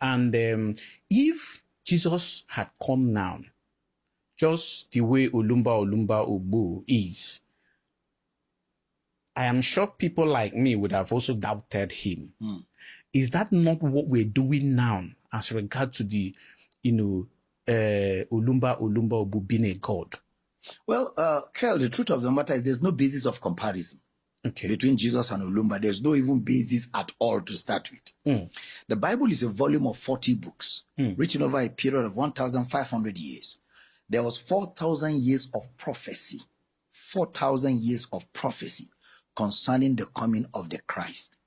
And if Jesus had come now, just the way Olumba Obu is, I am sure people like me would have also doubted him. Is that not what we're doing now as regard to the, Olumba Obu being a god? Well, Kel, the truth of the matter is there's no basis of comparison between Jesus and Olumba. There's no even basis at all to start with. The Bible is a volume of 40 books written over a period of 1,500 years. There was 4,000 years of prophecy, 4,000 years of prophecy concerning the coming of the Christ,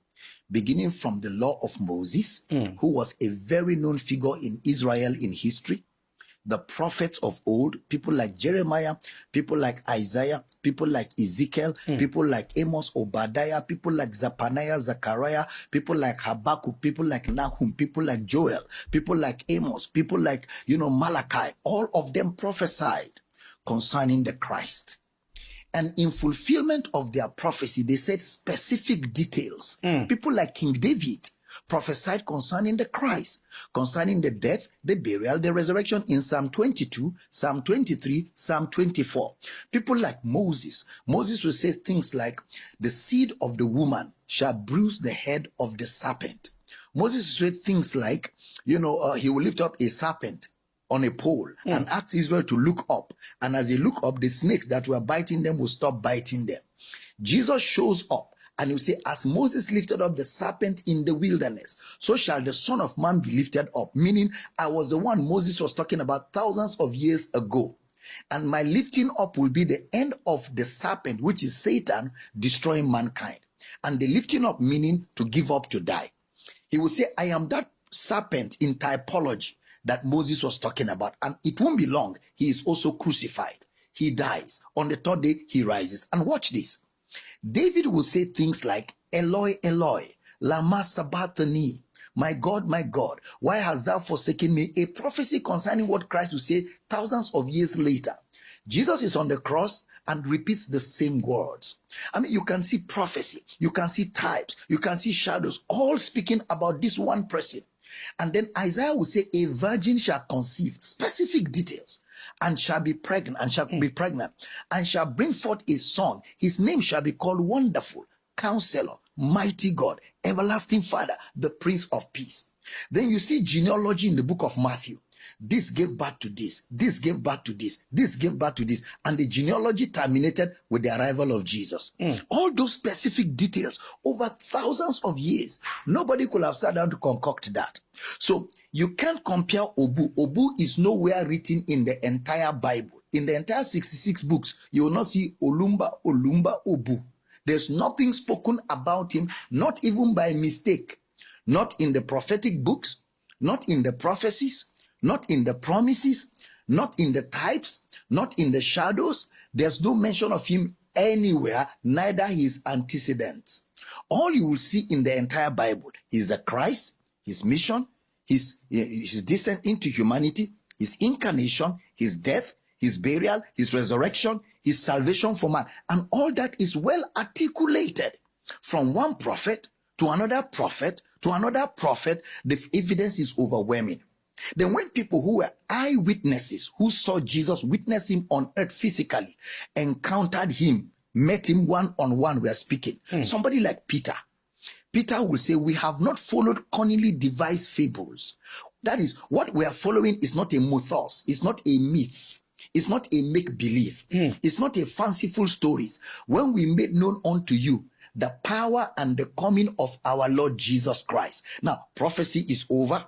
beginning from the law of Moses, who was a very known figure in Israel in history, the prophets of old, people like Jeremiah, people like Isaiah, people like Ezekiel, people like Amos, Obadiah, people like Zephaniah, Zechariah, people like Habakkuk, people like Nahum, people like Joel, people like Amos, people like, Malachi. All of them prophesied concerning the Christ. And in fulfillment of their prophecy, they said specific details. People like King David prophesied concerning the Christ, concerning the death, the burial, the resurrection in Psalm 22, Psalm 23, Psalm 24. People like Moses will say things like, the seed of the woman shall bruise the head of the serpent. Moses said things like, he will lift up a serpent on a pole and ask Israel to look up. And as they look up, the snakes that were biting them will stop biting them. Jesus shows up and you say, as Moses lifted up the serpent in the wilderness, so shall the Son of Man be lifted up. Meaning, I was the one Moses was talking about thousands of years ago. And my lifting up will be the end of the serpent, which is Satan, destroying mankind. And the lifting up meaning to give up, to die. He will say, I am that serpent in typology that Moses was talking about. And it won't be long. He is also crucified. He dies. On the third day, he rises. And watch this. David will say things like, Eloi, Eloi, lama sabachthani. My God, why hast thou forsaken me? A prophecy concerning what Christ will say thousands of years later. Jesus is on the cross and repeats the same words. I mean, you can see prophecy, you can see types, you can see shadows, all speaking about this one person. And then Isaiah will say, a virgin shall conceive, specific details, and shall be pregnant, and shall bring forth a son. His name shall be called Wonderful, Counselor, Mighty God, Everlasting Father, the Prince of Peace. Then you see genealogy in the book of Matthew. This gave birth to this, this gave birth to this, this gave birth to this, and the genealogy terminated with the arrival of Jesus. All those specific details over thousands of years, nobody could have sat down to concoct that. So you can't compare Obu. Obu is nowhere written in the entire Bible. In the entire 66 books, you will not see Olumba Obu. There's nothing spoken about him, not even by mistake. Not in the prophetic books, not in the prophecies, not in the promises, not in the types, not in the shadows. There's no mention of him anywhere, neither his antecedents. All you will see in the entire Bible is the Christ, his mission, his descent into humanity, his incarnation, his death, his burial, his resurrection, his salvation for man. And all that is well articulated from one prophet to another prophet to another prophet. The evidence is overwhelming. Then when people who were eyewitnesses, who saw Jesus, witnessed him on earth physically, encountered him, met him one-on-one, we are speaking. Somebody like Peter will say, we have not followed cunningly devised fables. That is, what we are following is not a mythos, it's not a myth, it's not a make-believe, it's not a fanciful stories. When we made known unto you the power and the coming of our Lord Jesus Christ. Now, prophecy is over.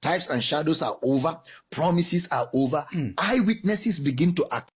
Types and shadows are over. Promises are over. Eyewitnesses begin to act.